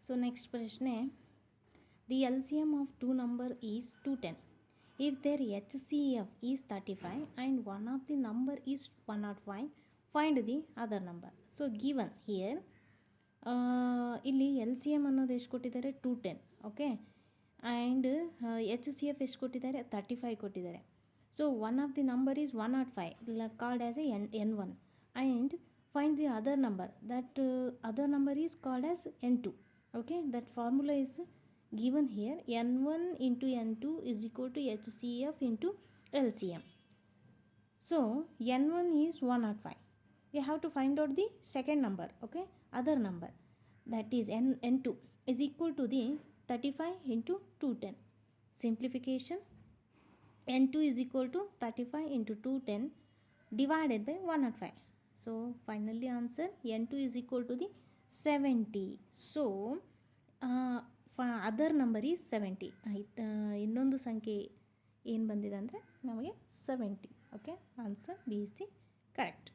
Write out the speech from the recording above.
So next ಪ್ರಶ್ನೆ, the L C M of two number is 210. If their HCF is 35 and one of the number is 105, find the other number. So given here, ಇಲ್ಲಿ L C M ಅನ್ನೋದು ಎಷ್ಟು ಕೊಟ್ಟಿದ್ದಾರೆ 210, okay, and H C F ಎಷ್ಟು ಕೊಟ್ಟಿದ್ದಾರೆ 35 ಕೊಟ್ಟಿದ್ದಾರೆ. So one of the number is 105 called as A N1 and find the other number, that other number is called as N2. Okay, that formula is given here. N1 into N2 is equal to HCF into LCM. So N1 is 105. We have to find out the second number, okay, other number, that is N2 is equal to the 35 into 210. Simplification, N2 is equal to 35 into 210 divided by 105. So finally answer N2 is equal to the 70. So other number is 70. ಇನ್ನೊಂದು ಸಂಖ್ಯೆ ಏನು ಬಂದಿದೆ ಅಂದರೆ ನಮಗೆ 70. Okay, answer B is the correct.